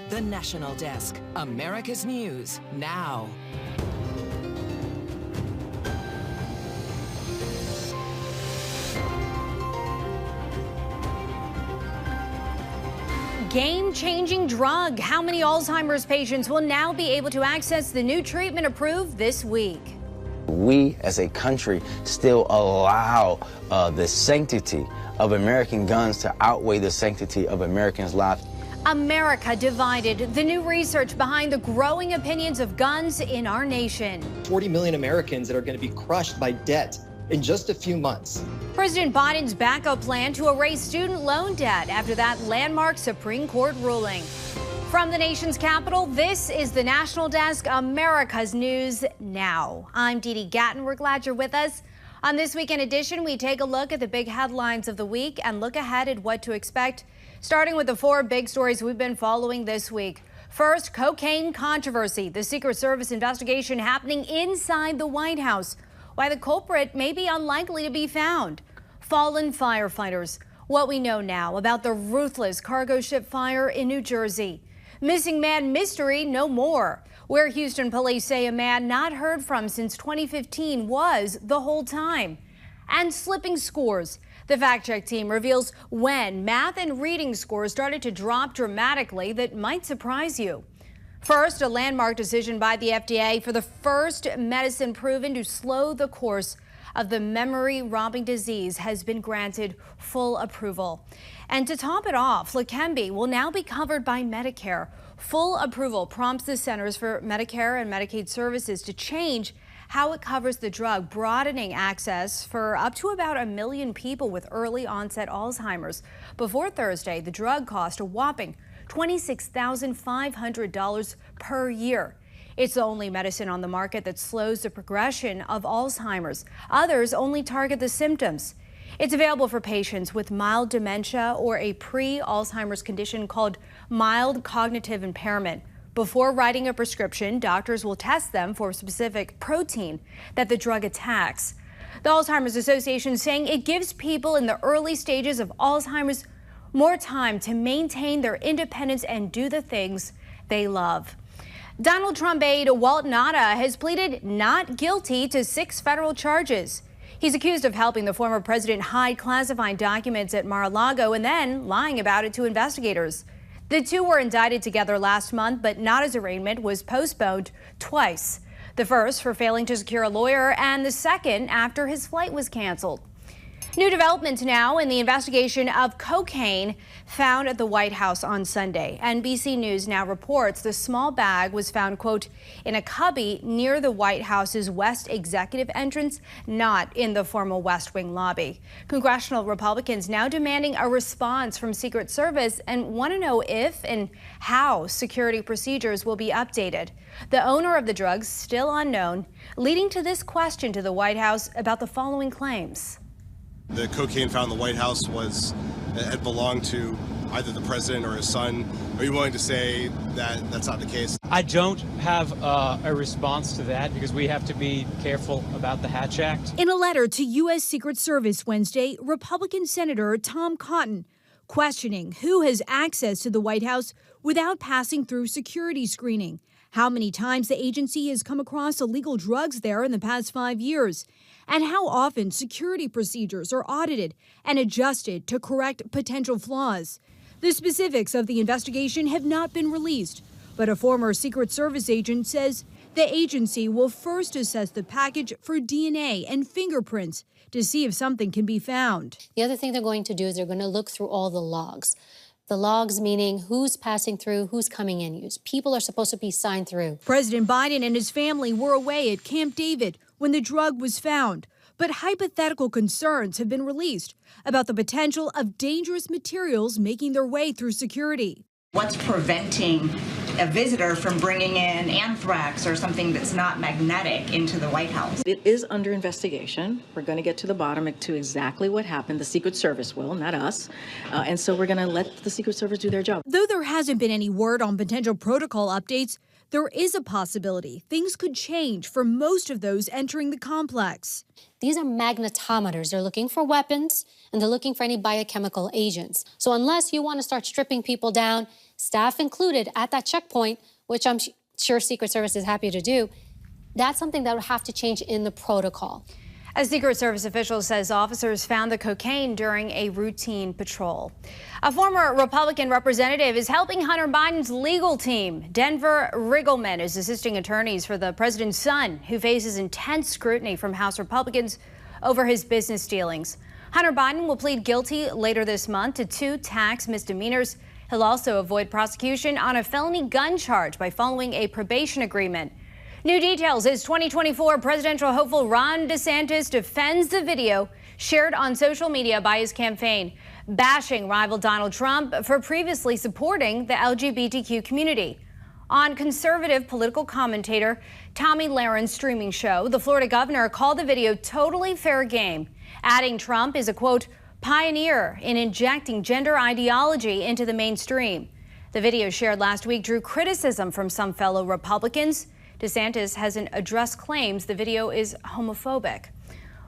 The National Desk, America's News, now. Game-changing drug. How many Alzheimer's patients will now be able to access the new treatment approved this week? We as a country still allow the sanctity of American guns to outweigh the sanctity of Americans' lives. America divided. The new research behind the growing opinions of guns in our nation. 40 million Americans that are going to be crushed by debt in just a few months. President Biden's backup plan to erase student loan debt after that landmark Supreme Court ruling. From the nation's capital, this is the National Desk, America's News Now. I'm Dee Dee Gatton. We're glad you're with us. On this weekend edition, we take a look at the big headlines of the week and look ahead at what to expect, starting with the four big stories we've been following this week. First, cocaine controversy, the Secret Service investigation happening inside the White House. Why the culprit may be unlikely to be found. Fallen firefighters. What we know now about the ruthless cargo ship fire in New Jersey. Missing man mystery no more. Where Houston police say a man not heard from since 2015 was the whole time. And slipping scores. The fact-check team reveals when math and reading scores started to drop dramatically that might surprise you. First, a landmark decision by the FDA for the first medicine proven to slow the course of the memory-robbing disease has been granted full approval. And to top it off, Leqembi will now be covered by Medicare. Full approval prompts the Centers for Medicare and Medicaid Services to change how it covers the drug, broadening access for up to about 1 million people with early onset Alzheimer's. Before Thursday, the drug cost a whopping $26,500 per year. It's the only medicine on the market that slows the progression of Alzheimer's. Others only target the symptoms. It's available for patients with mild dementia or a pre-Alzheimer's condition called mild cognitive impairment. Before writing a prescription, doctors will test them for a specific protein that the drug attacks. The Alzheimer's Association is saying it gives people in the early stages of Alzheimer's more time to maintain their independence and do the things they love. Donald Trump aide Walt Nauta has pleaded not guilty to 6 federal charges. He's accused of helping the former president hide classified documents at Mar-a-Lago and then lying about it to investigators. The two were indicted together last month, but Nauta's arraignment was postponed twice. The first for failing to secure a lawyer and the second after his flight was canceled. New developments now in the investigation of cocaine found at the White House on Sunday. NBC News now reports the small bag was found, quote, in a cubby near the White House's West Executive entrance, not in the formal West Wing lobby. Congressional Republicans now demanding a response from Secret Service and want to know if and how security procedures will be updated. The owner of the drugs still unknown, leading to this question to the White House about the following claims. The cocaine found in the White House had belonged to either the president or his son. Are you willing to say that that's not the case? I don't have a response to that because we have to be careful about the Hatch Act. In a letter to U.S. Secret Service Wednesday, Republican Senator Tom Cotton questioning who has access to the White House without passing through security screening, how many times the agency has come across illegal drugs there in the past 5 years, and how often security procedures are audited and adjusted to correct potential flaws. The specifics of the investigation have not been released, but a former Secret Service agent says the agency will first assess the package for DNA and fingerprints to see if something can be found. The other thing they're going to do is they're going to look through all the logs. The logs meaning who's passing through, who's coming in. People are supposed to be signed through. President Biden and his family were away at Camp David when the drug was found. But hypothetical concerns have been released about the potential of dangerous materials making their way through security. What's preventing a visitor from bringing in anthrax or something that's not magnetic into the White House? It is under investigation. We're going to get to the bottom to exactly what happened. The Secret Service will, not us. And so we're going to let the Secret Service do their job. Though there hasn't been any word on potential protocol updates, there is a possibility things could change for most of those entering the complex. These are magnetometers. They're looking for weapons, and they're looking for any biochemical agents. So unless you want to start stripping people down, staff included at that checkpoint, which I'm sure Secret Service is happy to do, that's something that would have to change in the protocol. A Secret Service official says officers found the cocaine during a routine patrol. A former Republican representative is helping Hunter Biden's legal team. Denver Riggleman is assisting attorneys for the president's son, who faces intense scrutiny from House Republicans over his business dealings. Hunter Biden will plead guilty later this month to 2 tax misdemeanors. He'll also avoid prosecution on a felony gun charge by following a probation agreement. New details as 2024 presidential hopeful Ron DeSantis defends the video shared on social media by his campaign, bashing rival Donald Trump for previously supporting the LGBTQ community. On conservative political commentator Tommy Laren's streaming show, the Florida governor called the video totally fair game, adding Trump is a, quote, pioneer in injecting gender ideology into the mainstream. The video shared last week drew criticism from some fellow Republicans. DeSantis hasn't addressed claims the video is homophobic.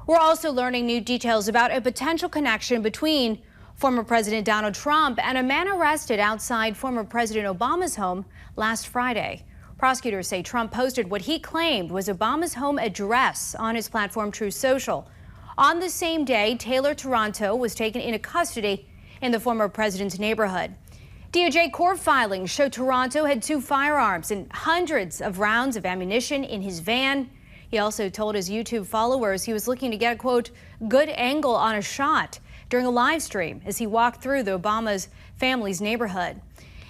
We're also learning new details about a potential connection between former President Donald Trump and a man arrested outside former President Obama's home last Friday. Prosecutors say Trump posted what he claimed was Obama's home address on his platform Truth Social. On the same day, Taylor Taranto was taken into custody in the former president's neighborhood. DOJ court filings show Taranto had 2 firearms and hundreds of rounds of ammunition in his van. He also told his YouTube followers he was looking to get a, quote, good angle on a shot during a live stream as he walked through the Obama's family's neighborhood.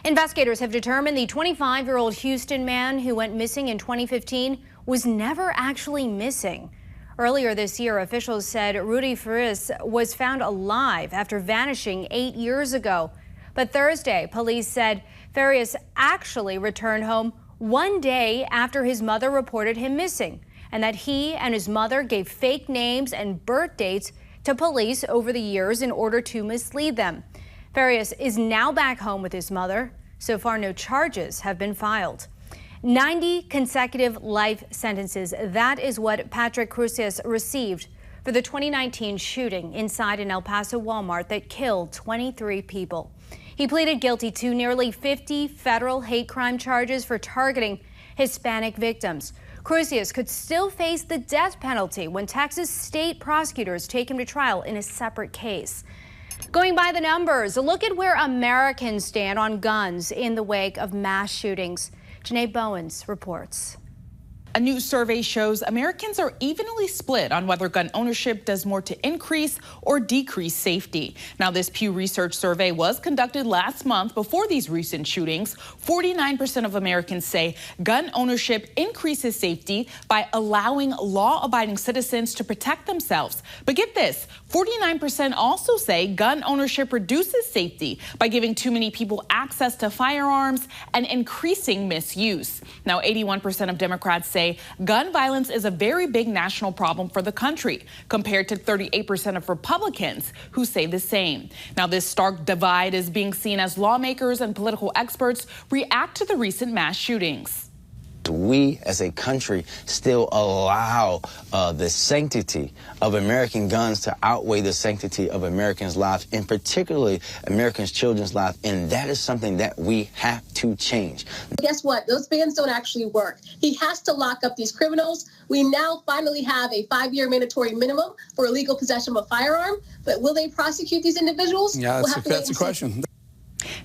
Investigators have determined the 25-year-old Houston man who went missing in 2015 was never actually missing. Earlier this year, officials said Rudy Farias was found alive after vanishing 8 years ago. But Thursday, police said Farias actually returned home 1 day after his mother reported him missing, and that he and his mother gave fake names and birth dates to police over the years in order to mislead them. Farias is now back home with his mother. So far, no charges have been filed. 90 consecutive life sentences. That is what Patrick Cruces received for the 2019 shooting inside an El Paso Walmart that killed 23 people. He pleaded guilty to nearly 50 federal hate crime charges for targeting Hispanic victims. Cruces could still face the death penalty when Texas state prosecutors take him to trial in a separate case. Going by the numbers, a look at where Americans stand on guns in the wake of mass shootings. Janae Bowens reports. A new survey shows Americans are evenly split on whether gun ownership does more to increase or decrease safety. Now, this Pew Research survey was conducted last month before these recent shootings. 49% of Americans say gun ownership increases safety by allowing law-abiding citizens to protect themselves. But get this, 49% also say gun ownership reduces safety by giving too many people access to firearms and increasing misuse. Now, 81% of Democrats say gun violence is a very big national problem for the country, compared to 38% of Republicans who say the same. Now, this stark divide is being seen as lawmakers and political experts react to the recent mass shootings. We as a country still allow the sanctity of American guns to outweigh the sanctity of Americans' lives, and particularly Americans' children's lives, and that is something that we have to change. Guess what? Those bans don't actually work. He has to lock up these criminals. We now finally have a 5-year mandatory minimum for illegal possession of a firearm, but will they prosecute these individuals? Yeah, that's a question.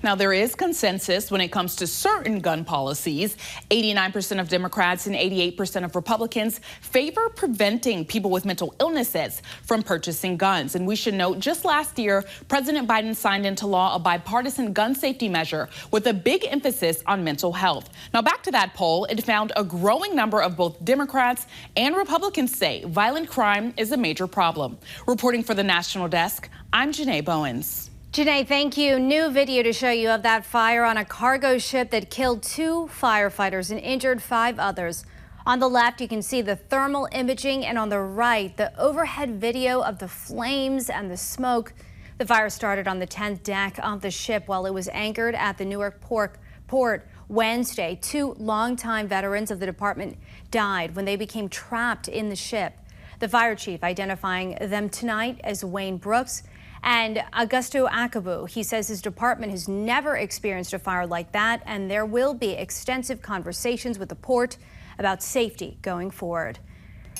Now, there is consensus when it comes to certain gun policies. 89% of Democrats and 88% of Republicans favor preventing people with mental illnesses from purchasing guns. And we should note, just last year, President Biden signed into law a bipartisan gun safety measure with a big emphasis on mental health. Now, back to that poll, it found a growing number of both Democrats and Republicans say violent crime is a major problem. Reporting for the National Desk, I'm Janae Bowens. Janae, thank you. New video to show you of that fire on a cargo ship that killed 2 firefighters and injured 5 others. On the left, you can see the thermal imaging, and on the right, the overhead video of the flames and the smoke. The fire started on the 10th deck of the ship while it was anchored at the Newark port Wednesday. 2 longtime veterans of the department died when they became trapped in the ship. The fire chief identifying them tonight as Wayne Brooks And Augusto Akabu, he says his department has never experienced a fire like that, and there will be extensive conversations with the port about safety going forward.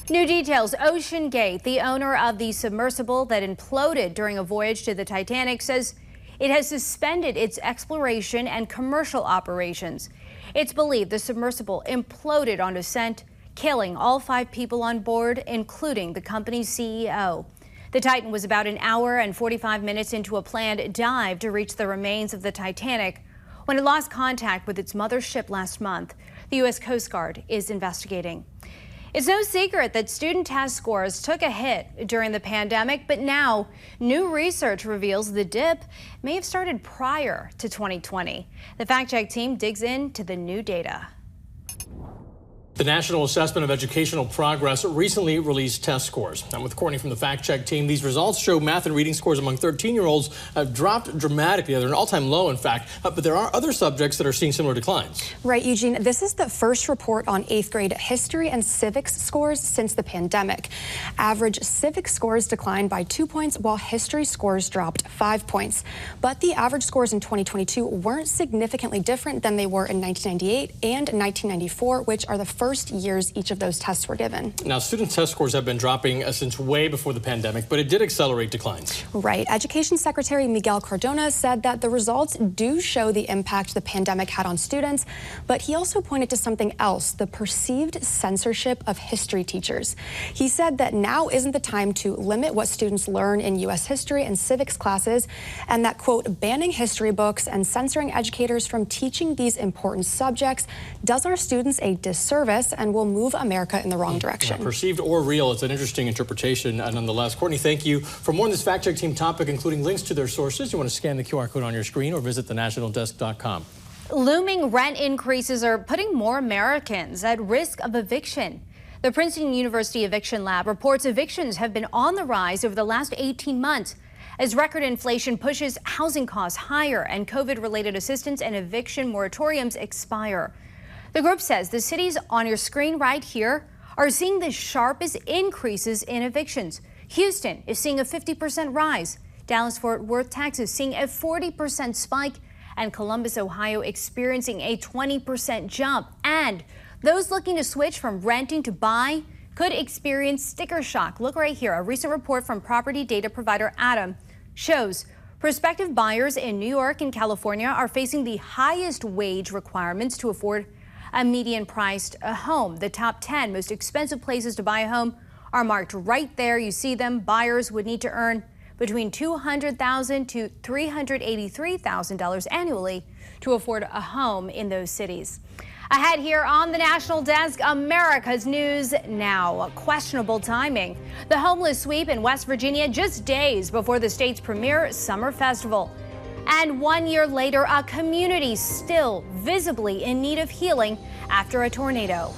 New details. Ocean Gate, the owner of the submersible that imploded during a voyage to the Titanic, says it has suspended its exploration and commercial operations. It's believed the submersible imploded on descent, killing all 5 people on board, including the company's CEO. The Titan was about an hour and 45 minutes into a planned dive to reach the remains of the Titanic when it lost contact with its mothership last month. The U.S. Coast Guard is investigating. It's no secret that student test scores took a hit during the pandemic, but now new research reveals the dip may have started prior to 2020. The fact-check team digs into the new data. The National Assessment of Educational Progress recently released test scores. I'm with Courtney from the fact-check team. These results show math and reading scores among 13-year-olds have dropped dramatically. They're an all-time low, in fact, but there are other subjects that are seeing similar declines. Right, Eugene. This is the first report on 8th grade history and civics scores since the pandemic. Average civics scores declined by 2 points, while history scores dropped 5 points. But the average scores in 2022 weren't significantly different than they were in 1998 and 1994, which are the first years each of those tests were given. Now, student test scores have been dropping since way before the pandemic, but it did accelerate declines. Right. Education Secretary Miguel Cardona said that the results do show the impact the pandemic had on students, but he also pointed to something else, the perceived censorship of history teachers. He said that now isn't the time to limit what students learn in U.S. history and civics classes, and that, quote, banning history books and censoring educators from teaching these important subjects does our students a disservice and will move America in the wrong direction. Yeah, perceived or real, it's an interesting interpretation nonetheless. Courtney, thank you. For more on this fact-check team topic, including links to their sources, you want to scan the QR code on your screen or visit thenationaldesk.com. Looming rent increases are putting more Americans at risk of eviction. The Princeton University Eviction Lab reports evictions have been on the rise over the last 18 months as record inflation pushes housing costs higher and COVID-related assistance and eviction moratoriums expire. The group says the cities on your screen right here are seeing the sharpest increases in evictions. Houston is seeing a 50% rise, Dallas-Fort Worth, Texas seeing a 40% spike, and Columbus, Ohio experiencing a 20% jump. And those looking to switch from renting to buy could experience sticker shock. Look right here. A recent report from property data provider Adam shows prospective buyers in New York and California are facing the highest wage requirements to afford a median-priced home. The top 10 most expensive places to buy a home are marked right there. You see them. Buyers would need to earn between $200,000 to $383,000 annually to afford a home in those cities. Ahead here on the National Desk, America's News Now. Questionable timing. The homeless sweep in West Virginia just days before the state's premier summer festival. And 1 year later, a community still visibly in need of healing after a tornado.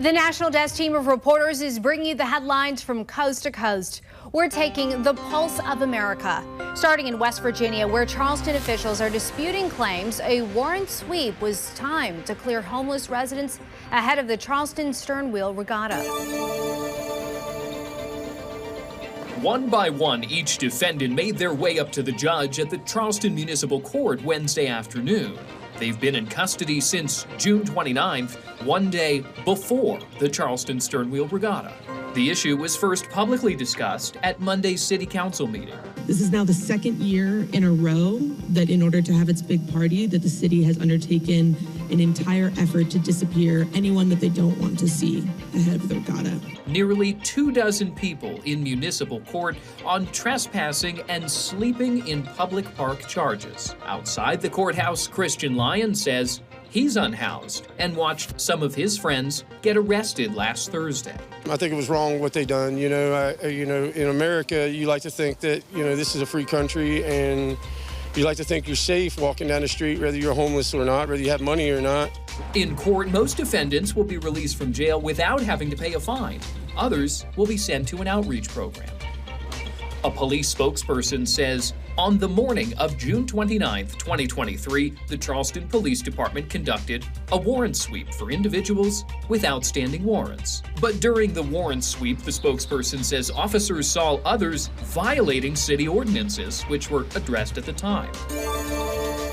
The National Desk team of reporters is bringing you the headlines from coast to coast. We're taking the pulse of America, starting in West Virginia, where Charleston officials are disputing claims a warrant sweep was timed to clear homeless residents ahead of the Charleston Stern Wheel Regatta. One by one, each defendant made their way up to the judge at the Charleston Municipal Court Wednesday afternoon. They've been in custody since June 29th, one day before the Charleston Stern Wheel Regatta. The issue was first publicly discussed at Monday's City Council meeting. This is now the second year in a row that in order to have its big party, that the city has undertaken an entire effort to disappear anyone that they don't want to see ahead of the regatta. Nearly 24 people in municipal court on trespassing and sleeping in public park charges. Outside the courthouse, Christian Lyon says he's unhoused and watched some of his friends get arrested last Thursday. I think it was wrong what they done. In America, you like to think that, this is a free country and you like to think you're safe walking down the street, whether you're homeless or not, whether you have money or not. In court, most defendants will be released from jail without having to pay a fine. Others will be sent to an outreach program. A police spokesperson says on the morning of June 29th, 2023, the Charleston Police Department conducted a warrant sweep for individuals with outstanding warrants. But during the warrant sweep, the spokesperson says officers saw others violating city ordinances, which were addressed at the time.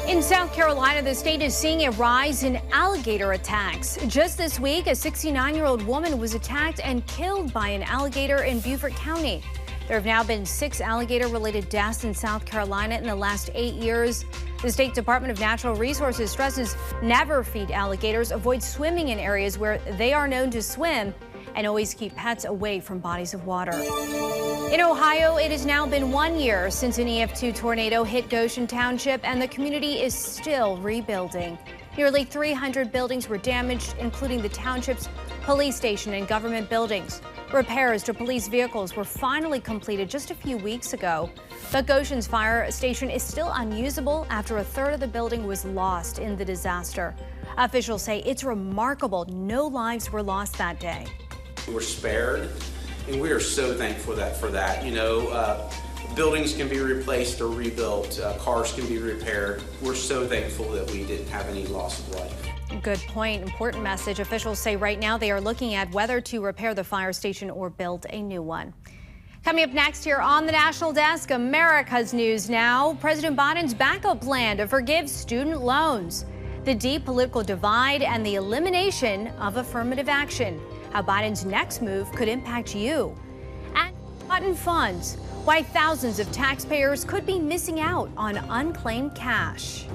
In South Carolina, the state is seeing a rise in alligator attacks. Just this week, a 69-year-old woman was attacked and killed by an alligator in Beaufort County. There have now been 6 alligator-related deaths in South Carolina in the last 8 years. The State Department of Natural Resources stresses never feed alligators, avoid swimming in areas where they are known to swim, and always keep pets away from bodies of water. In Ohio, it has now been 1 year since an EF2 tornado hit Goshen Township, and the community is still rebuilding. Nearly 300 buildings were damaged, including the township's police station and government buildings. Repairs to police vehicles were finally completed just a few weeks ago. But Goshen's fire station is still unusable after a third of the building was lost in the disaster. Officials say it's remarkable no lives were lost that day. We're spared, and we are so thankful for that. Buildings can be replaced or rebuilt, cars can be repaired. We're so thankful that we didn't have any loss of life. Good point. Important message. Officials say right now they are looking at whether to repair the fire station or build a new one. Coming up next here on the National Desk, America's News Now. President Biden's backup plan to forgive student loans, the deep political divide, and the elimination of affirmative action. How Biden's next move could impact you. And cotton funds. Why thousands of taxpayers could be missing out on unclaimed cash.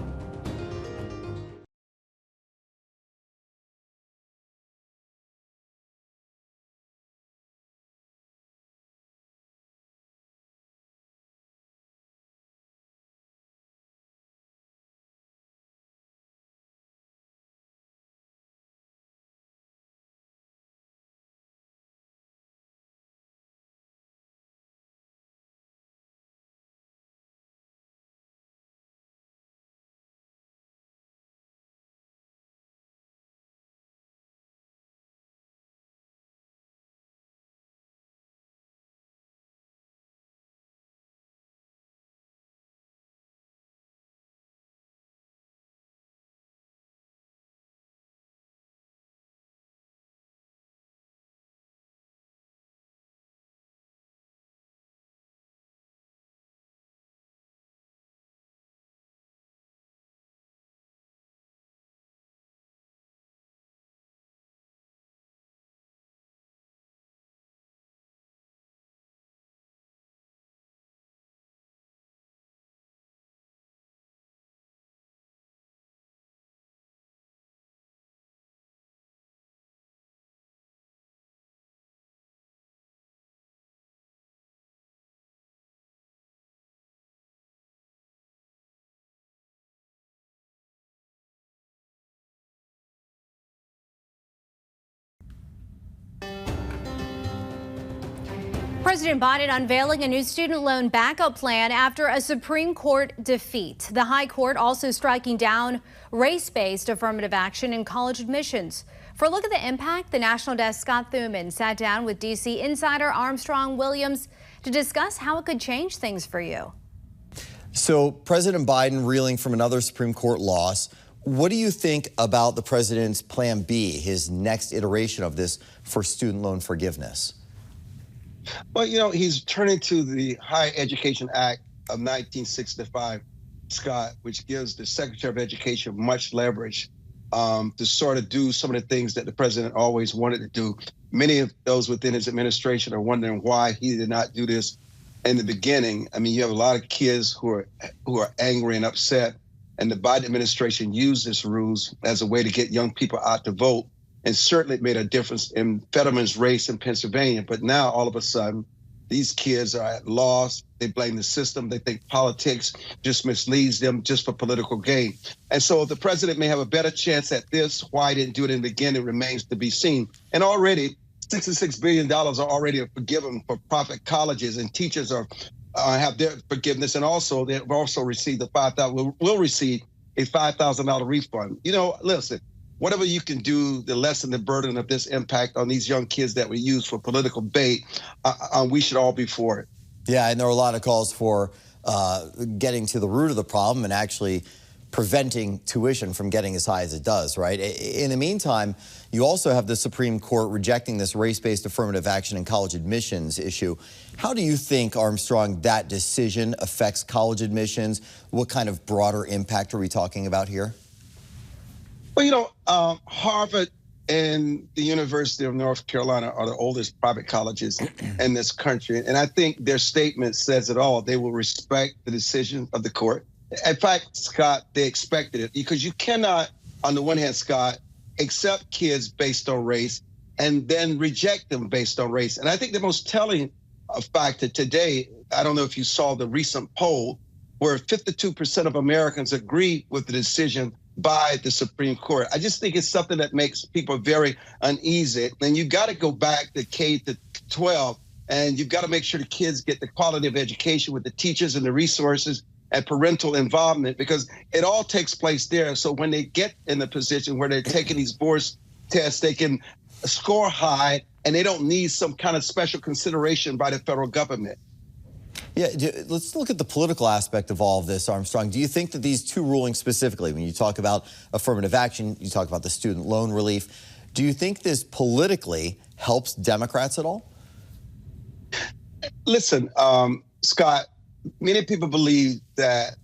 President Biden unveiling a new student loan backup plan after a Supreme Court defeat. The High Court also striking down race-based affirmative action in college admissions. For a look at the impact, the National Desk Scott Thuman sat down with D.C. insider Armstrong Williams to discuss how it could change things for you. So President Biden reeling from another Supreme Court loss. What do you think about the president's Plan B, his next iteration of this for student loan forgiveness? Well, you know, he's turning to the Higher Education Act of 1965, Scott, which gives the Secretary of Education much leverage to sort of do some of the things that the president always wanted to do. Many of those within his administration are wondering why he did not do this in the beginning. I mean, you have a lot of kids who are angry and upset, and the Biden administration used this rules as a way to get young people out to vote, and certainly it made a difference in Fetterman's race in Pennsylvania. But now, all of a sudden, these kids are at loss. They blame the system. They think politics just misleads them just for political gain. And so the president may have a better chance at this. Why he didn't do it in the beginning remains to be seen. And already, $66 billion are already forgiven for private colleges, and teachers have their forgiveness. And also, they've also received will receive a $5,000 refund. You know, listen, whatever you can do to lessen the burden of this impact on these young kids that we use for political bait, we should all be for it. Yeah, and there are a lot of calls for getting to the root of the problem and actually preventing tuition from getting as high as it does, right? In the meantime, you also have the Supreme Court rejecting this race-based affirmative action in college admissions issue. How do you think, Armstrong, that decision affects college admissions? What kind of broader impact are we talking about here? Well, you know, Harvard and the University of North Carolina are the oldest private colleges in this country. And I think their statement says it all. They will respect the decision of the court. In fact, Scott, they expected it, because you cannot, on the one hand, Scott, accept kids based on race and then reject them based on race. And I think the most telling factor today, I don't know if you saw the recent poll, where 52% of Americans agree with the decision by the Supreme Court. I just think it's something that makes people very uneasy. And you've got to go back to K-12, and you've got to make sure the kids get the quality of education with the teachers and the resources and parental involvement, because it all takes place there. So when they get in the position where they're taking these board tests, they can score high, and they don't need some kind of special consideration by the federal government. Yeah, let's look at the political aspect of all of this, Armstrong. Do you think that these two rulings specifically, when you talk about affirmative action, you talk about the student loan relief, do you think this politically helps Democrats at all? Listen, Scott, many people believe that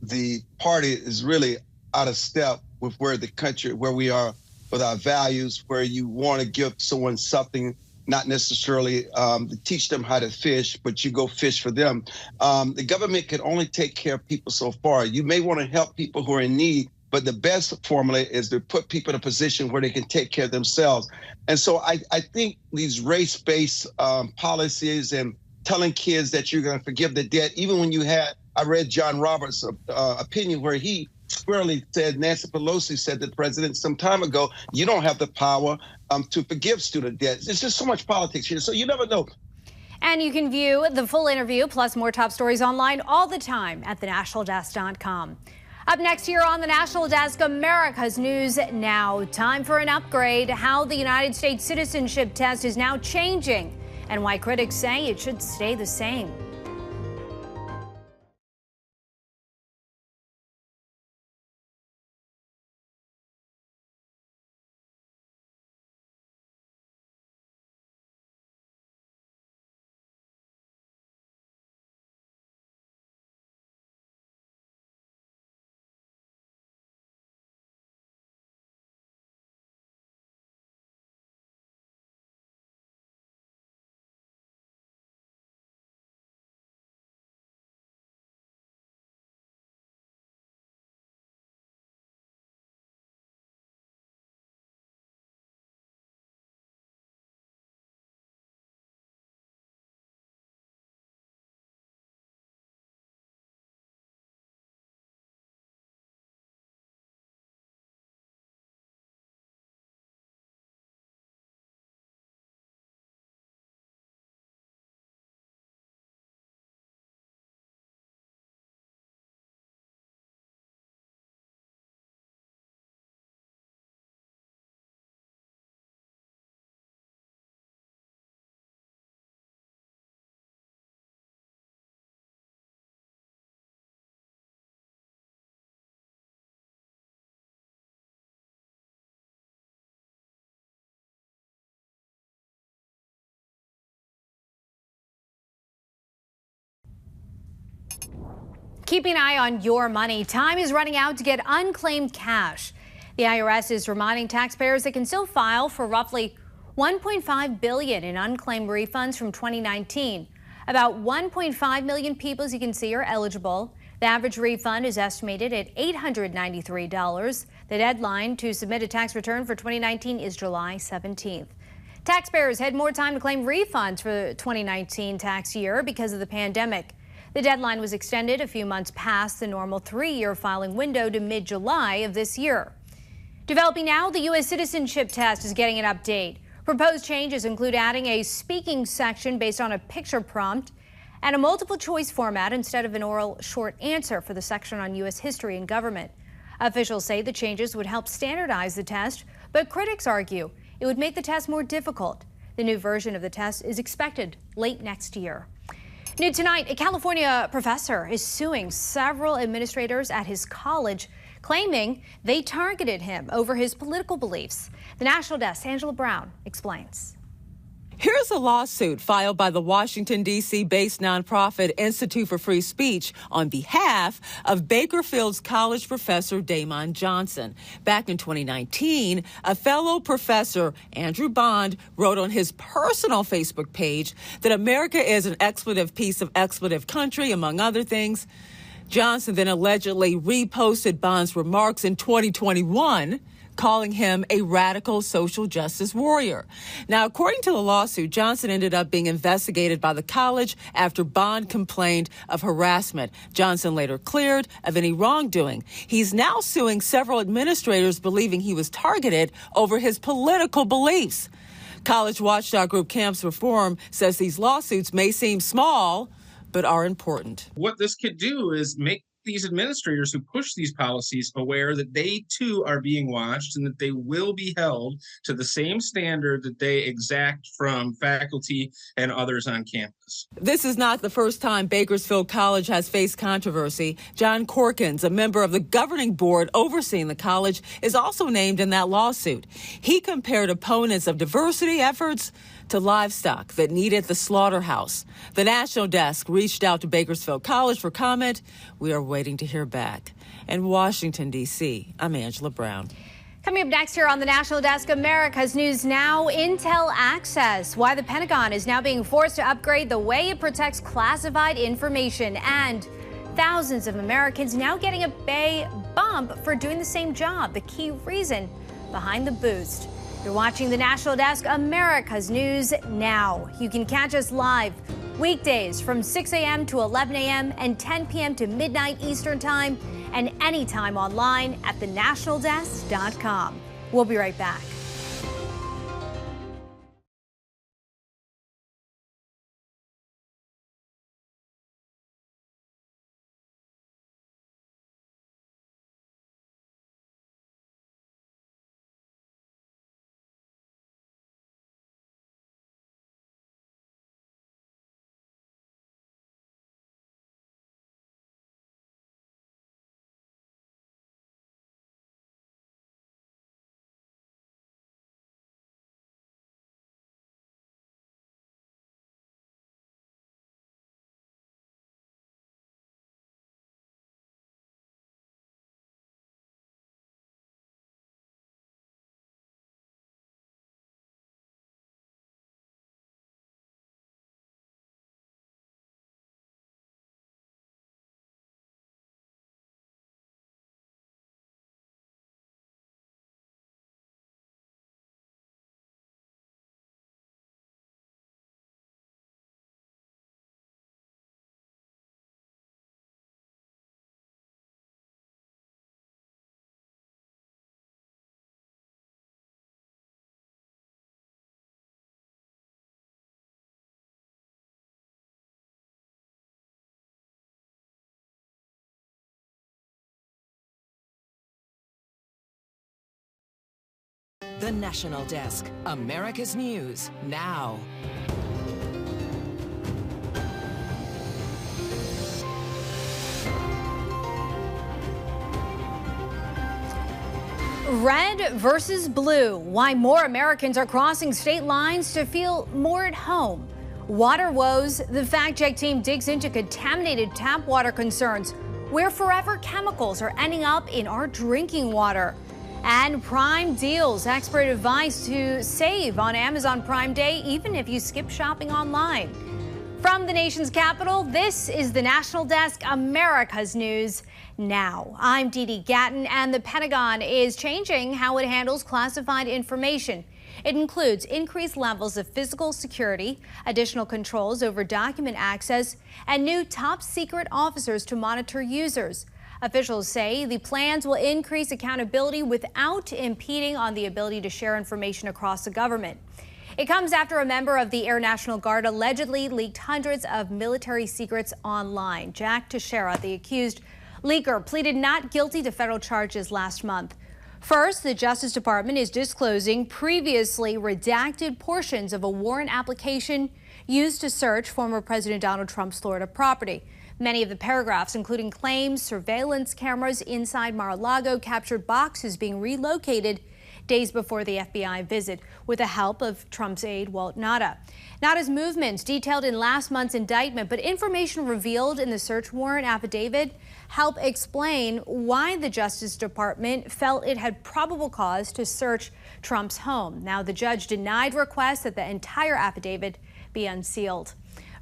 the party is really out of step with where the country, where we are with our values, where you want to give someone something, not necessarily to teach them how to fish, but you go fish for them. The government can only take care of people so far. You may want to help people who are in need, but the best formula is to put people in a position where they can take care of themselves. And so I think these race-based policies and telling kids that you're going to forgive the debt, even when I read John Roberts' opinion where he squarely said, Nancy Pelosi said to the president some time ago, you don't have the power to forgive student debt. There's just so much politics here, so you never know. And you can view the full interview plus more top stories online all the time at thenationaldesk.com. Up next here on the National Desk, America's News Now. Time for an upgrade. How the United States citizenship test is now changing and why critics say it should stay the same. Keeping an eye on your money. Time is running out to get unclaimed cash. The IRS is reminding taxpayers they can still file for roughly $1.5 billion in unclaimed refunds from 2019. About 1.5 million people, as you can see, are eligible. The average refund is estimated at $893. The deadline to submit a tax return for 2019 is July 17th. Taxpayers had more time to claim refunds for the 2019 tax year because of the pandemic. The deadline was extended a few months past the normal 3-year filing window to mid-July of this year. Developing now, the U.S. citizenship test is getting an update. Proposed changes include adding a speaking section based on a picture prompt and a multiple choice format instead of an oral short answer for the section on U.S. history and government. Officials say the changes would help standardize the test, but critics argue it would make the test more difficult. The new version of the test is expected late next year. New tonight, a California professor is suing several administrators at his college, claiming they targeted him over his political beliefs. The National Desk, Angelo explains. Here's a lawsuit filed by the Washington, D.C.-based nonprofit Institute for Free Speech on behalf of Bakersfield's college professor Damon Johnson. Back in 2019, a fellow professor, Andrew Bond, wrote on his personal Facebook page that America is an expletive piece of expletive country, among other things. Johnson then allegedly reposted Bond's remarks in 2021, calling him a radical social justice warrior. Now, according to the lawsuit, Johnson ended up being investigated by the college after Bond complained of harassment. Johnson later cleared of any wrongdoing. He's now suing several administrators believing he was targeted over his political beliefs. College watchdog group Camps Reform says these lawsuits may seem small, but are important. What this could do is make these administrators who push these policies aware that they too are being watched and that they will be held to the same standard that they exact from faculty and others on campus. This is not the first time Bakersfield College has faced controversy. John Corkins, a member of the governing board overseeing the college, is also named in that lawsuit. He compared opponents of diversity efforts to livestock that needed the slaughterhouse. The National Desk reached out to Bakersfield College for comment. We are waiting to hear back. In Washington, D.C., I'm Angela Brown. Coming up next here on the National Desk, America's News Now, Intel Access, why the Pentagon is now being forced to upgrade the way it protects classified information, and thousands of Americans now getting a pay bump for doing the same job, the key reason behind the boost. You're watching the National Desk, America's News Now. You can catch us live weekdays from 6 a.m. to 11 a.m. and 10 p.m. to midnight Eastern Time, and anytime online at thenationaldesk.com. We'll be right back. The National Desk, America's News Now. Red versus blue, why more Americans are crossing state lines to feel more at home. Water woes, the fact check team digs into contaminated tap water concerns. where forever chemicals are ending up in our drinking water. And Prime deals, expert advice to save on Amazon Prime Day, even if you skip shopping online. From the nation's capital, this is the National Desk, America's News Now. I'm Dee Dee Gatton, and the Pentagon is changing how it handles classified information. It includes increased levels of physical security, additional controls over document access, and new top secret officers to monitor users. Officials say the plans will increase accountability without impeding on the ability to share information across the government. It comes after a member of the Air National Guard allegedly leaked hundreds of military secrets online. Jack Teixeira, the accused leaker, pleaded not guilty to federal charges last month. First, the Justice Department is disclosing previously redacted portions of a warrant application used to search former President Donald Trump's Florida property. Many of the paragraphs, including claims surveillance cameras inside Mar-a-Lago captured boxes being relocated days before the FBI visit with the help of Trump's aide Walt Nauta. Nauta's movements detailed in last month's indictment, but information revealed in the search warrant affidavit help explain why the Justice Department felt it had probable cause to search Trump's home. Now, the judge denied requests that the entire affidavit be unsealed.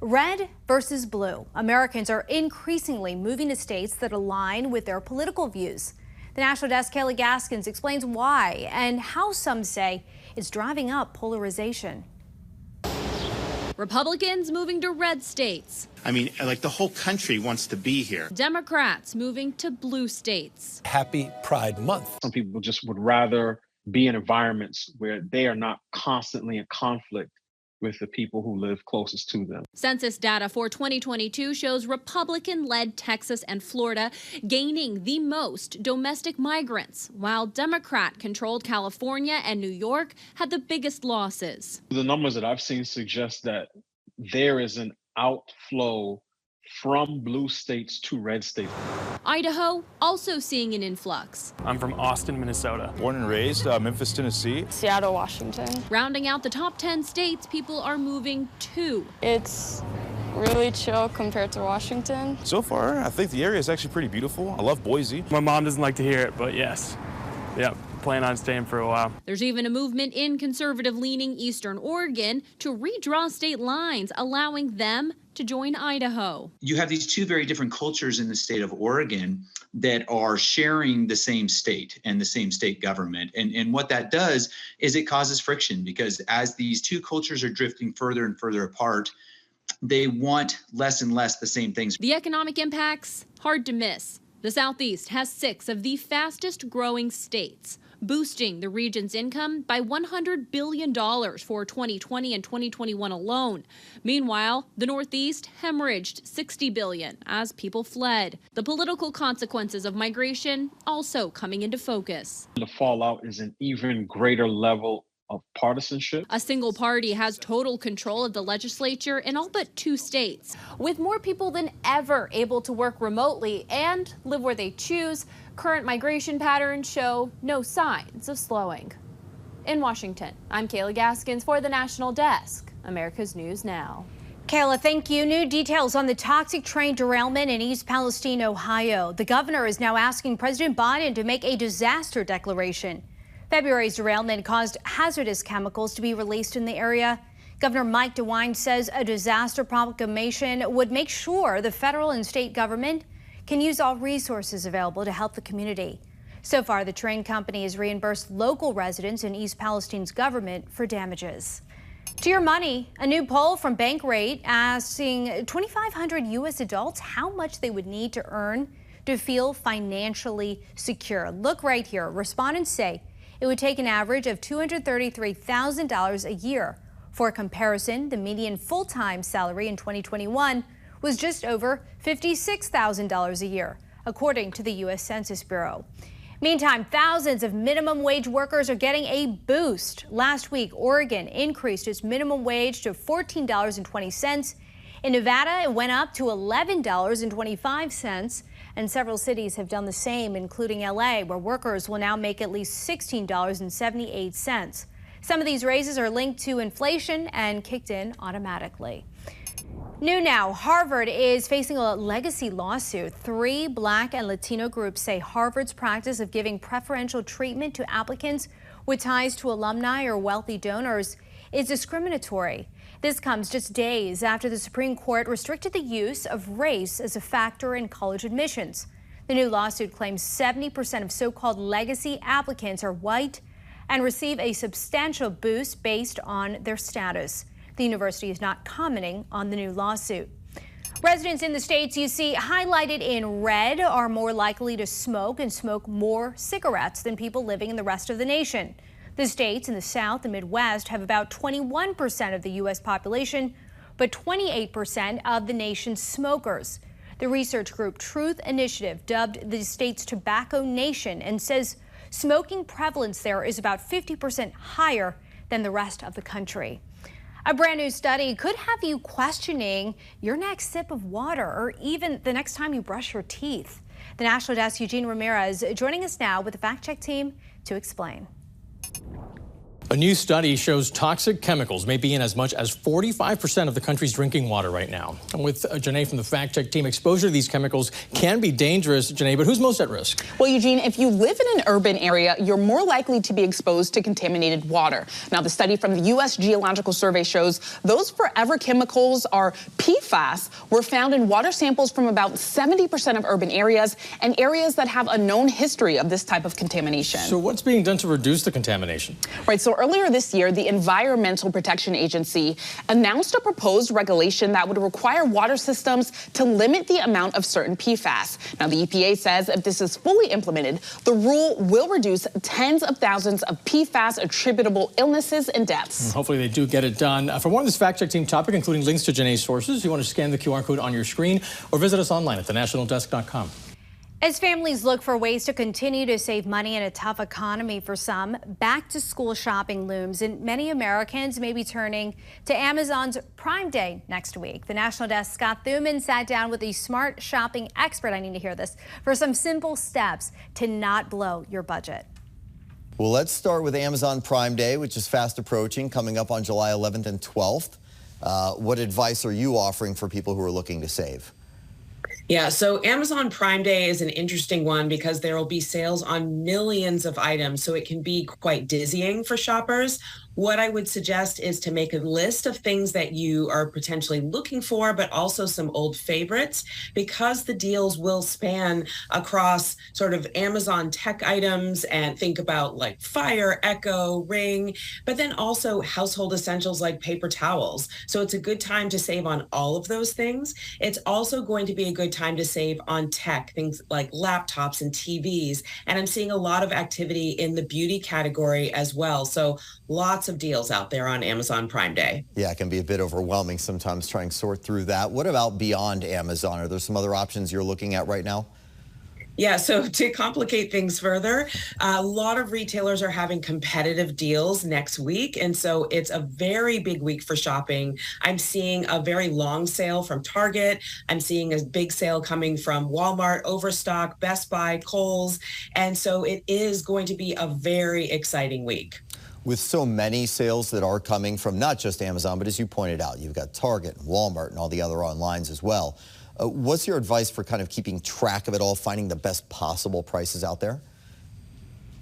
Red versus blue. Americans are increasingly moving to states that align with their political views. The National Desk, Kayla Gaskins, explains why and how some say it's driving up polarization. Republicans moving to red states. I mean, like the whole country wants to be here. Democrats moving to blue states. Happy Pride Month. Some people just would rather be in environments where they are not constantly in conflict with the people who live closest to them. Census data for 2022 shows Republican-led Texas and Florida gaining the most domestic migrants, while Democrat-controlled California and New York had the biggest losses. The numbers that I've seen suggest that there is an outflow from blue states to red states. Idaho also seeing an influx. I'm from Austin, Minnesota. Born and raised, Memphis, Tennessee. Seattle, Washington. Rounding out the top 10 states people are moving to. It's really chill compared to Washington. So far, I think the area is actually pretty beautiful. I love Boise. My mom doesn't like to hear it, but yes. Yeah, plan on staying for a while. There's even a movement in conservative-leaning Eastern Oregon to redraw state lines, allowing them to join Idaho. You have these two very different cultures in the state of Oregon that are sharing the same state and the same state government. And what that does is it causes friction, because as these two cultures are drifting further and further apart, they want less and less the same things. The economic impacts, hard to miss. The Southeast has 6 of the fastest growing states, boosting the region's income by $100 billion for 2020 and 2021 alone. Meanwhile, the Northeast hemorrhaged $60 billion as people fled. The political consequences of migration also coming into focus. The fallout is an even greater level of partisanship. A single party has total control of the legislature in all but 2 states. With more people than ever able to work remotely and live where they choose, current migration patterns show no signs of slowing. In Washington, I'm Kayla Gaskins for the National Desk, America's News Now. Kayla, thank you. New details on the toxic train derailment in East Palestine, Ohio. The governor is now asking President Biden to make a disaster declaration. February's derailment caused hazardous chemicals to be released in the area. Governor Mike DeWine says a disaster proclamation would make sure the federal and state government can use all resources available to help the community. So far, the train company has reimbursed local residents in East Palestine's government for damages. To your money, a new poll from Bankrate asking 2,500 U.S. adults how much they would need to earn to feel financially secure. Look right here. Respondents say it would take an average of $233,000 a year. For comparison, the median full-time salary in 2021 was just over $56,000 a year, according to the U.S. Census Bureau. Meantime, thousands of minimum wage workers are getting a boost. Last week, Oregon increased its minimum wage to $14.20. In Nevada, it went up to $11.25. And several cities have done the same, including LA, where workers will now make at least $16.78. Some of these raises are linked to inflation and kicked in automatically. New now, Harvard is facing a legacy lawsuit. 3 Black and Latino groups say Harvard's practice of giving preferential treatment to applicants with ties to alumni or wealthy donors is discriminatory. This comes just days after the Supreme Court restricted the use of race as a factor in college admissions. The new lawsuit claims 70% of so-called legacy applicants are white and receive a substantial boost based on their status. The university is not commenting on the new lawsuit. Residents in the states you see highlighted in red are more likely to smoke and smoke more cigarettes than people living in the rest of the nation. The states in the South and Midwest have about 21% of the U.S. population, but 28% of the nation's smokers. The research group Truth Initiative dubbed the state's tobacco nation and says smoking prevalence there is about 50% higher than the rest of the country. A brand new study could have you questioning your next sip of water or even the next time you brush your teeth. The National Desk Eugene Ramirez joining us now with the fact check team to explain. A new study shows toxic chemicals may be in as much as 45% of the country's drinking water right now. And with Janae from the Fact Check team, exposure to these chemicals can be dangerous, Janae, but who's most at risk? Well, Eugene, if you live in an urban area, you're more likely to be exposed to contaminated water. Now, the study from the U.S. Geological Survey shows those forever chemicals, or PFAS, were found in water samples from about 70% of urban areas and areas that have a known history of this type of contamination. So what's being done to reduce the contamination? Right, so earlier this year, the Environmental Protection Agency announced a proposed regulation that would require water systems to limit the amount of certain PFAS. Now, the EPA says if this is fully implemented, the rule will reduce tens of thousands of PFAS attributable illnesses and deaths. Hopefully they do get it done. For more on this Fact Check team topic, including links to Janae's sources, you want to scan the QR code on your screen or visit us online at thenationaldesk.com. As families look for ways to continue to save money in a tough economy for some, back-to-school shopping looms, and many Americans may be turning to Amazon's Prime Day next week. The National Desk Scott Thuman sat down with a smart shopping expert, I need to hear this, for some simple steps to not blow your budget. Well, let's start with Amazon Prime Day, which is fast approaching, coming up on July 11th and 12th. What advice are you offering for people who are looking to save? Yeah, so Amazon Prime Day is an interesting one because there will be sales on millions of items, so it can be quite dizzying for shoppers. What I would suggest is to make a list of things that you are potentially looking for, but also some old favorites, because the deals will span across sort of Amazon tech items, and think about like Fire, Echo, Ring, but then also household essentials like paper towels. So it's a good time to save on all of those things. It's also going to be a good time to save on tech, things like laptops and TVs. And I'm seeing a lot of activity in the beauty category as well. So lots of deals out there on Amazon Prime Day. Yeah, it can be a bit overwhelming sometimes trying to sort through that. What about beyond Amazon? Are there some other options you're looking at right now? Yeah, so to complicate things further, a lot of retailers are having competitive deals next week. And so it's a very big week for shopping. I'm seeing a very long sale from Target. I'm seeing a big sale coming from Walmart, Overstock, Best Buy, Kohl's. And so it is going to be a very exciting week. With so many sales that are coming from not just Amazon, but as you pointed out, you've got Target and Walmart and all the other onlines as well. What's your advice for kind of keeping track of it all, finding the best possible prices out there?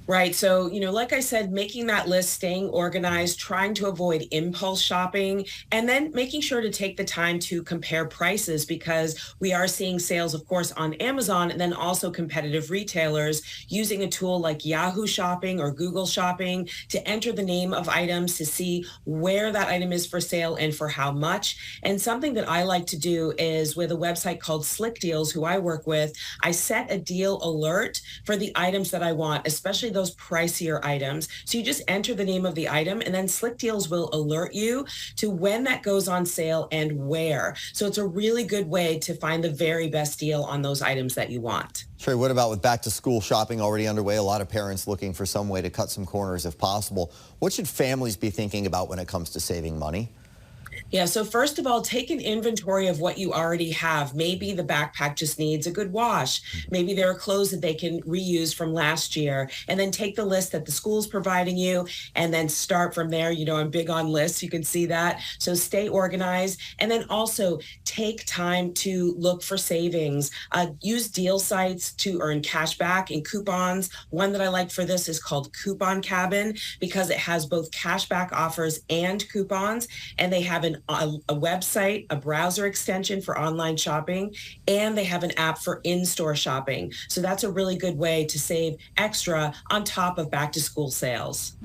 Right. So, like I said, making that list, staying organized, trying to avoid impulse shopping, and then making sure to take the time to compare prices, because we are seeing sales, of course, on Amazon, and then also competitive retailers using a tool like Yahoo Shopping or Google Shopping to enter the name of items to see where that item is for sale and for how much. And something that I like to do is with a website called Slick Deals, who I work with, I set a deal alert for the items that I want, especially those pricier items. So you just enter the name of the item, and then Slick Deals will alert you to when that goes on sale and where. So it's a really good way to find the very best deal on those items that you want. Trey, what about with back to school shopping already underway? A lot of parents looking for some way to cut some corners if possible. What should families be thinking about when it comes to saving money? Yeah, so first of all, take an inventory of what you already have. Maybe the backpack just needs a good wash. Maybe there are clothes that they can reuse from last year. And then take the list that the school's providing you and then start from there. You know, I'm big on lists. You can see that. So stay organized. And then also take time to look for savings. Use deal sites to earn cash back and coupons. One that I like for this is called Coupon Cabin because it has both cash back offers and coupons. And they have a website, a browser extension for online shopping, and they have an app for in-store shopping. So that's a really good way to save extra on top of back to school sales.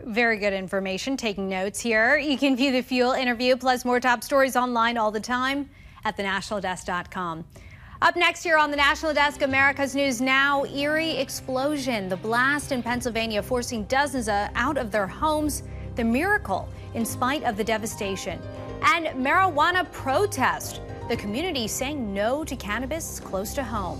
Very good information. Taking notes here. You can view the fuel interview plus more top stories online all the time at thenationaldesk.com. Up next here on the National Desk, America's News Now, eerie explosion. The blast in Pennsylvania forcing dozens out of their homes. The miracle in spite of the devastation. And marijuana protest. The community saying no to cannabis close to home.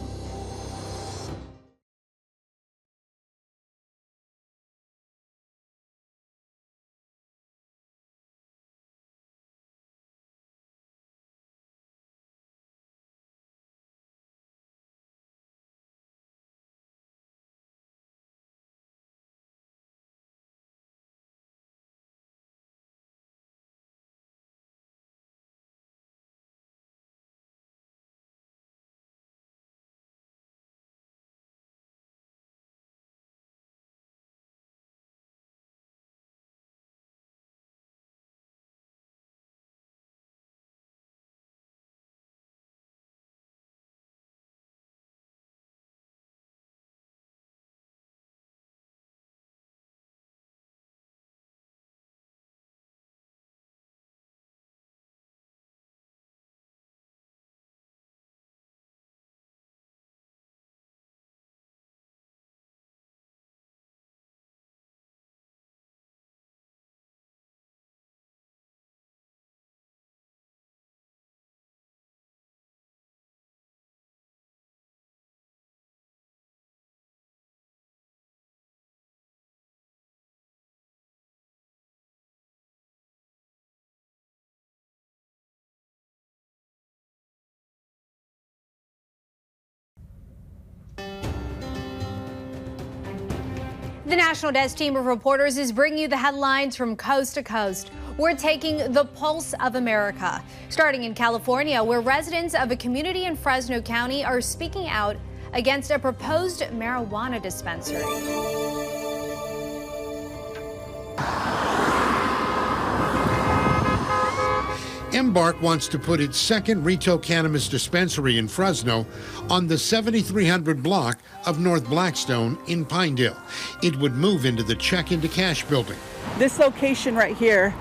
The National Desk team of reporters is bringing you the headlines from coast to coast. We're taking the pulse of America, starting in California, where residents of a community in Fresno County are speaking out against a proposed marijuana dispensary. Embark wants to put its second retail cannabis dispensary in Fresno on the 7300 block of North Blackstone in Pinedale. It would move into the Check into Cash building. This location right here,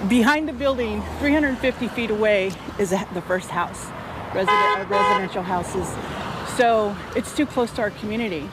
behind the building, 350 feet away, is the first house, residential houses. So it's too close to our community,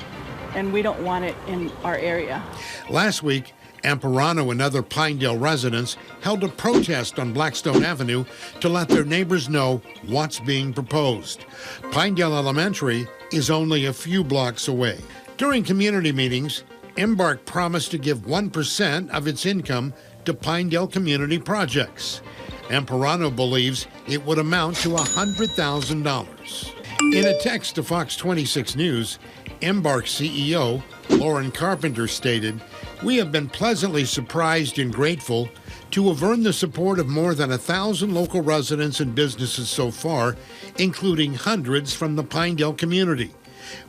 and we don't want it in our area. Last week, Amparano and other Pinedale residents held a protest on Blackstone Avenue to let their neighbors know what's being proposed. Pinedale Elementary is only a few blocks away. During community meetings, Embark promised to give 1% of its income to Pinedale community projects. Amparano believes it would amount to $100,000. In a text to Fox 26 News, Embark CEO Lauren Carpenter stated, "We have been pleasantly surprised and grateful to have earned the support of more than 1,000 local residents and businesses so far, including hundreds from the Pinedale community.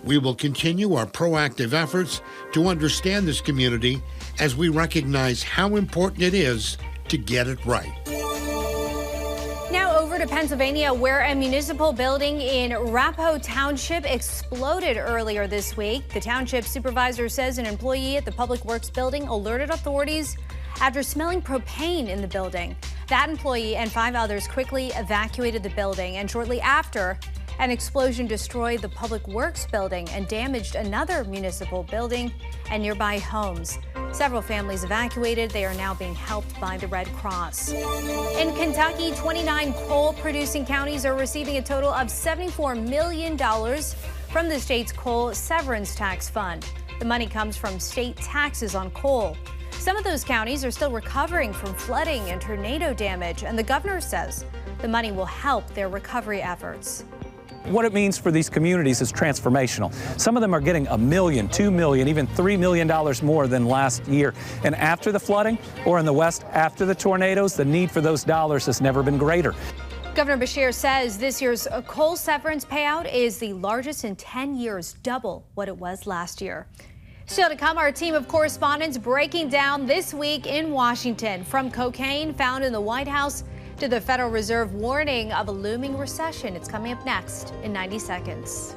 We will continue our proactive efforts to understand this community as we recognize how important it is to get it right." Now over to Pennsylvania, where a municipal building in Arapahoe Township exploded earlier this week. The township supervisor says an employee at the Public Works building alerted authorities after smelling propane in the building. That employee and 5 others quickly evacuated the building, and shortly after, an explosion destroyed the Public Works building and damaged another municipal building and nearby homes. Several families evacuated. They are now being helped by the Red Cross. In Kentucky, 29 coal-producing counties are receiving a total of $74 million from the state's coal severance tax fund. The money comes from state taxes on coal. Some of those counties are still recovering from flooding and tornado damage, and the governor says the money will help their recovery efforts. What it means for these communities is transformational. Some of them are getting $1 million, $2 million, even $3 million more than last year. And after the flooding, or in the West after the tornadoes, the need for those dollars has never been greater. Governor Beshear says this year's coal severance payout is the largest in 10 years, double what it was last year. Still to come, our team of correspondents breaking down this week in Washington, from cocaine found in the White House to the Federal Reserve warning of a looming recession. It's coming up next in 90 seconds.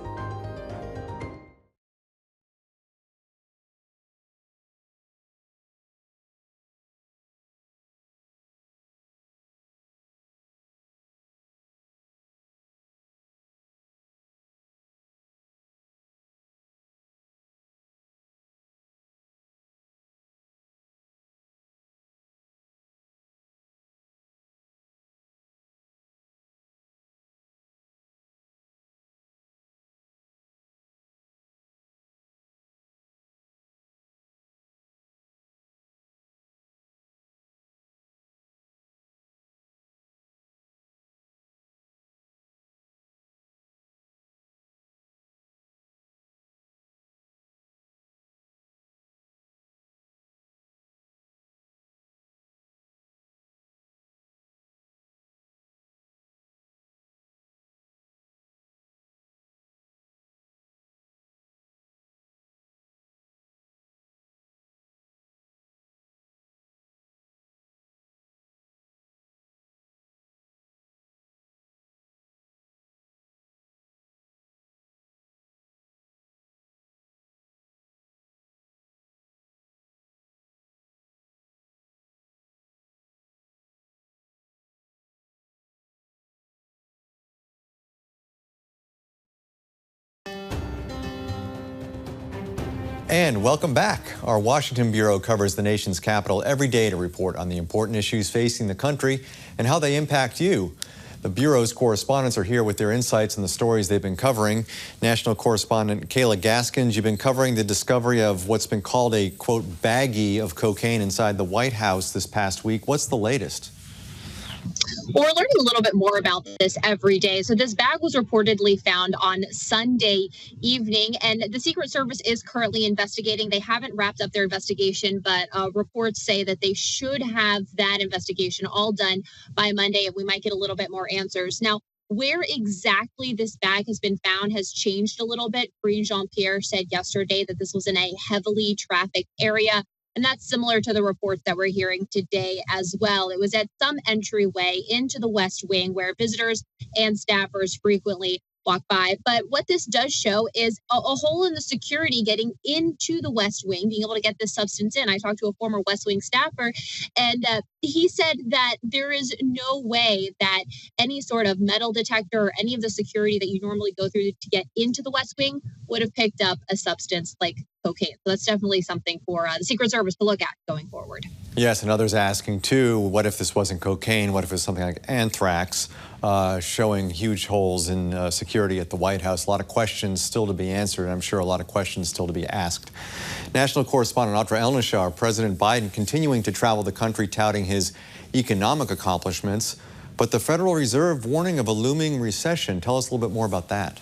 And welcome back. Our Washington Bureau covers the nation's capital every day to report on the important issues facing the country and how they impact you. The Bureau's correspondents are here with their insights and the stories they've been covering. National correspondent Kayla Gaskins, you've been covering the discovery of what's been called a, quote, baggie of cocaine inside the White House this past week. What's the latest? Well, we're learning a little bit more about this every day. So this bag was reportedly found on Sunday evening, and the Secret Service is currently investigating. They haven't wrapped up their investigation, but reports say that they should have that investigation all done by Monday, and we might get a little bit more answers. Now, where exactly this bag has been found has changed a little bit. Karine Jean-Pierre said yesterday that this was in a heavily trafficked area. And that's similar to the reports that we're hearing today as well. It was at some entryway into the West Wing where visitors and staffers frequently walk by. But what this does show is a hole in the security getting into the West Wing, being able to get this substance in. I talked to a former West Wing staffer, and he said that there is no way that any sort of metal detector or any of the security that you normally go through to get into the West Wing would have picked up a substance like cocaine. So that's definitely something for the Secret Service to look at going forward. Yes, and others asking, too, what if this wasn't cocaine? What if it's something like anthrax, showing huge holes in security at the White House? A lot of questions still to be answered, and I'm sure a lot of questions still to be asked. National correspondent Audra Elnishar, President Biden continuing to travel the country touting his economic accomplishments, but the Federal Reserve warning of a looming recession. Tell us a little bit more about that.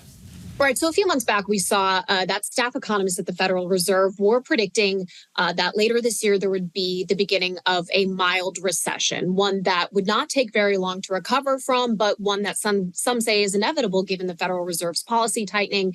Right. So a few months back, we saw that staff economists at the Federal Reserve were predicting that later this year, there would be the beginning of a mild recession, one that would not take very long to recover from, but one that some say is inevitable given the Federal Reserve's policy tightening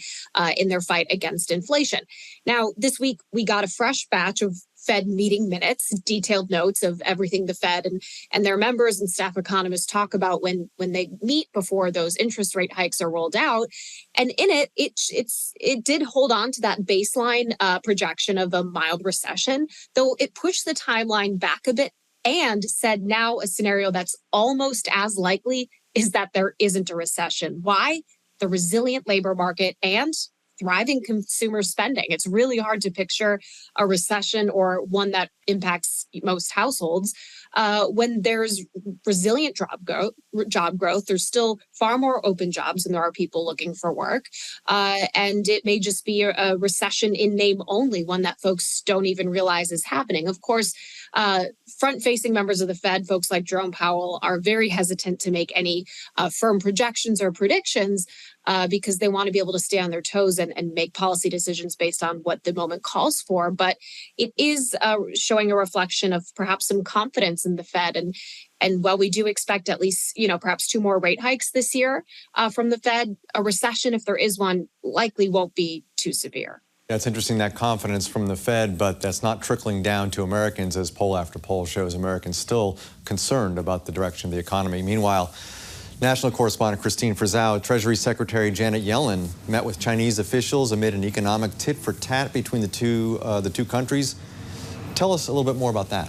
in their fight against inflation. Now, this week, we got a fresh batch of Fed meeting minutes, detailed notes of everything the Fed and their members and staff economists talk about when they meet before those interest rate hikes are rolled out. And in it did hold on to that baseline projection of a mild recession, though it pushed the timeline back a bit and said now a scenario that's almost as likely is that there isn't a recession. Why? The resilient labor market and thriving consumer spending. It's really hard to picture a recession or one that impacts most households when there's resilient job growth. There's still far more open jobs than there are people looking for work. And it may just be a recession in name only, one that folks don't even realize is happening. Of course, front-facing members of the Fed, folks like Jerome Powell, are very hesitant to make any firm projections or predictions because they want to be able to stay on their toes and make policy decisions based on what the moment calls for. But it is showing a reflection of perhaps some confidence in the Fed. And while we do expect at least, perhaps 2 more rate hikes this year from the Fed, a recession, if there is one, likely won't be too severe. Yeah, it's interesting, that confidence from the Fed, but that's not trickling down to Americans, as poll after poll shows Americans still concerned about the direction of the economy. Meanwhile, national correspondent Christine Frizzau, Treasury Secretary Janet Yellen met with Chinese officials amid an economic tit-for-tat between the two countries. Tell us a little bit more about that.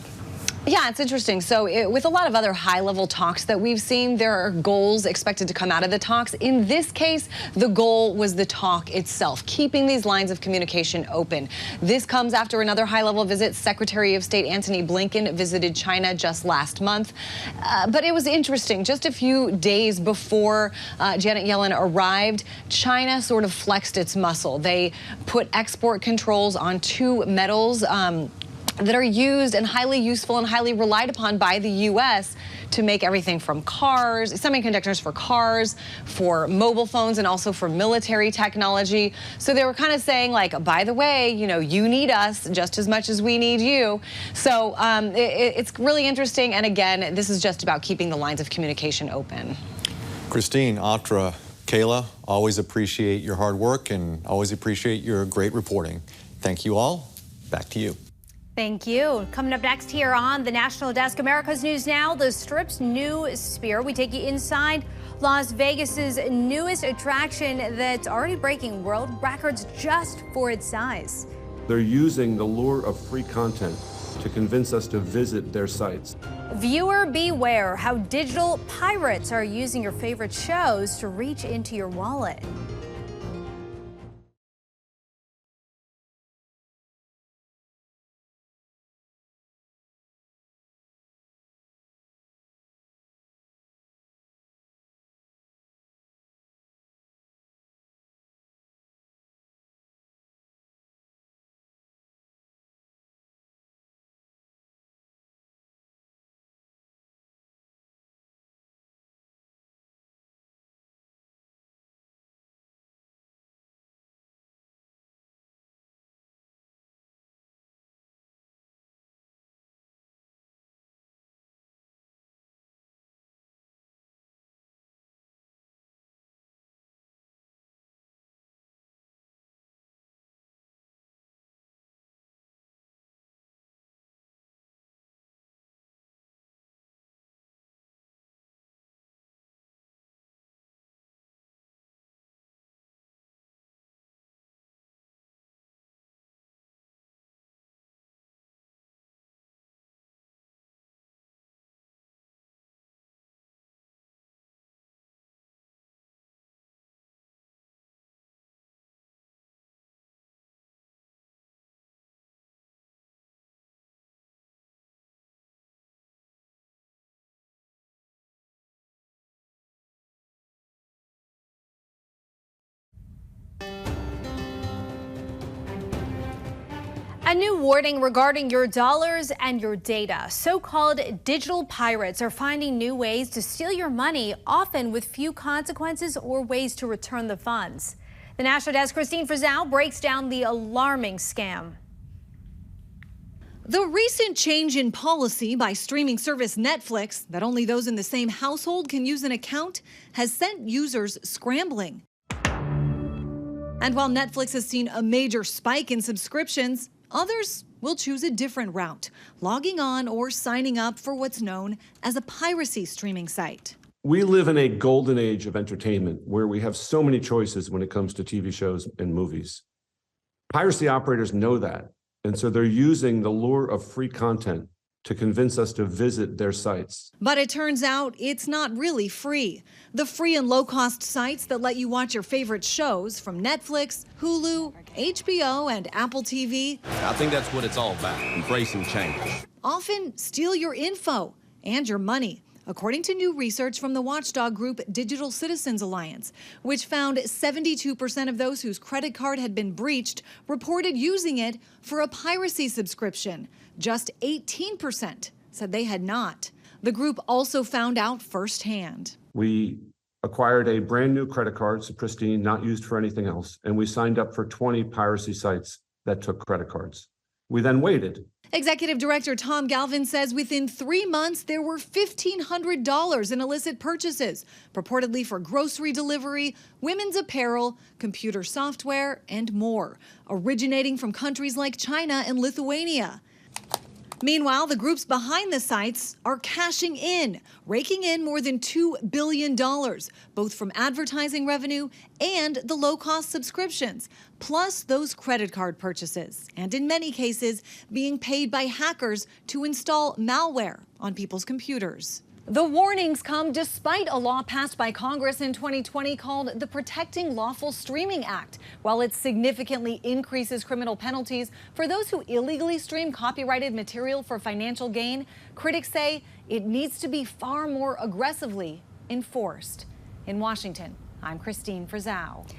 Yeah, it's interesting. So with a lot of other high-level talks that we've seen, there are goals expected to come out of the talks. In this case, the goal was the talk itself, keeping these lines of communication open. This comes after another high-level visit. Secretary of State Antony Blinken visited China just last month. But it was interesting. Just a few days before Janet Yellen arrived, China sort of flexed its muscle. They put export controls on 2 metals that are used and highly useful and highly relied upon by the U.S. to make everything from cars, semiconductors for cars, for mobile phones, and also for military technology. So they were kind of saying, like, by the way, you need us just as much as we need you. So it's really interesting. And again, this is just about keeping the lines of communication open. Christine, Atra, Kayla, always appreciate your hard work and always appreciate your great reporting. Thank you all. Back to you. Thank you. Coming up next here on the National Desk, America's News Now, the Strip's new Sphere. We take you inside Las Vegas's newest attraction that's already breaking world records just for its size. They're using the lure of free content to convince us to visit their sites. Viewer beware how digital pirates are using your favorite shows to reach into your wallet. A new warning regarding your dollars and your data. So-called digital pirates are finding new ways to steal your money, often with few consequences or ways to return the funds. The National Desk, Christine Frizzau, breaks down the alarming scam. The recent change in policy by streaming service Netflix that only those in the same household can use an account has sent users scrambling. And while Netflix has seen a major spike in subscriptions, others will choose a different route, logging on or signing up for what's known as a piracy streaming site. We live in a golden age of entertainment where we have so many choices when it comes to TV shows and movies. Piracy operators know that, and so they're using the lure of free content to convince us to visit their sites. But it turns out it's not really free. The free and low-cost sites that let you watch your favorite shows from Netflix, Hulu, HBO, and Apple TV I think that's what it's all about, embracing change. often steal your info and your money, according to new research from the watchdog group Digital Citizens Alliance, which found 72% of those whose credit card had been breached reported using it for a piracy subscription. Just 18% said they had not. The group also found out firsthand. We acquired a brand new credit card, so pristine, not used for anything else, and we signed up for 20 piracy sites that took credit cards. We then waited. Executive Director Tom Galvin says within 3 months, there were $1,500 in illicit purchases, purportedly for grocery delivery, women's apparel, computer software, and more, originating from countries like China and Lithuania. Meanwhile, the groups behind the sites are cashing in, raking in more than $2 billion, both from advertising revenue and the low-cost subscriptions, plus those credit card purchases, and in many cases, being paid by hackers to install malware on people's computers. The warnings come despite a law passed by Congress in 2020 called the Protecting Lawful Streaming Act. While it significantly increases criminal penalties for those who illegally stream copyrighted material for financial gain, critics say it needs to be far more aggressively enforced. In Washington, I'm Christine Frizzau.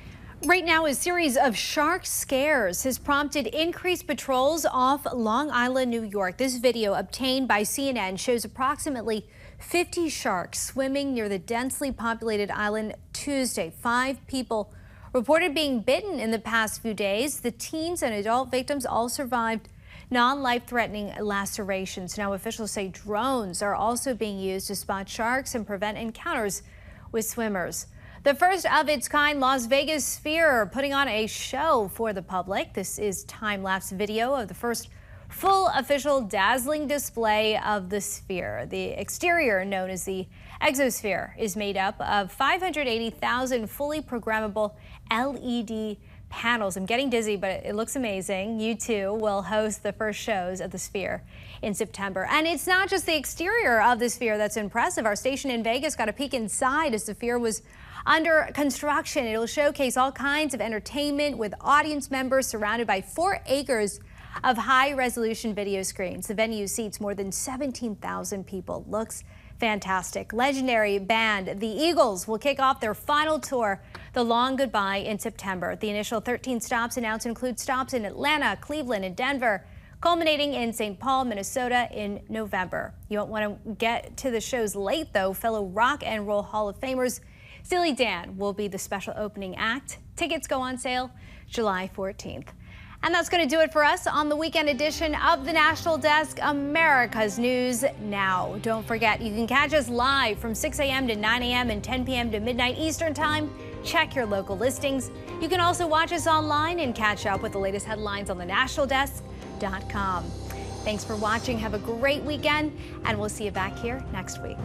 Right now, a series of shark scares has prompted increased patrols off Long Island, New York. This video obtained by CNN shows approximately 50 sharks swimming near the densely populated island Tuesday. 5 people reported being bitten in the past few days. The teens and adult victims all survived non-life-threatening lacerations. Now, officials say drones are also being used to spot sharks and prevent encounters with swimmers. The first of its kind Las Vegas Sphere putting on a show for the public. This is time-lapse video of the first full official dazzling display of the sphere. The exterior, known as the exosphere, is made up of 580,000 fully programmable LED panels. I'm getting dizzy, but it looks amazing. U2 will host the first shows of the sphere in September. And it's not just the exterior of the sphere that's impressive. Our station in Vegas got a peek inside as the sphere was under construction. It'll showcase all kinds of entertainment with audience members surrounded by 4 acres of high-resolution video screens. The venue seats more than 17,000 people. Looks fantastic. Legendary band The Eagles will kick off their final tour, The Long Goodbye, in September. The initial 13 stops announced include stops in Atlanta, Cleveland, and Denver, culminating in St. Paul, Minnesota in November. You won't want to get to the shows late, though. Fellow Rock and Roll Hall of Famers Steely Dan will be the special opening act. Tickets go on sale July 14th. And that's going to do it for us on the weekend edition of the National Desk, America's News Now. Don't forget, you can catch us live from 6 a.m. to 9 a.m. and 10 p.m. to midnight Eastern Time. Check your local listings. You can also watch us online and catch up with the latest headlines on thenationaldesk.com. Thanks for watching. Have a great weekend, and we'll see you back here next week.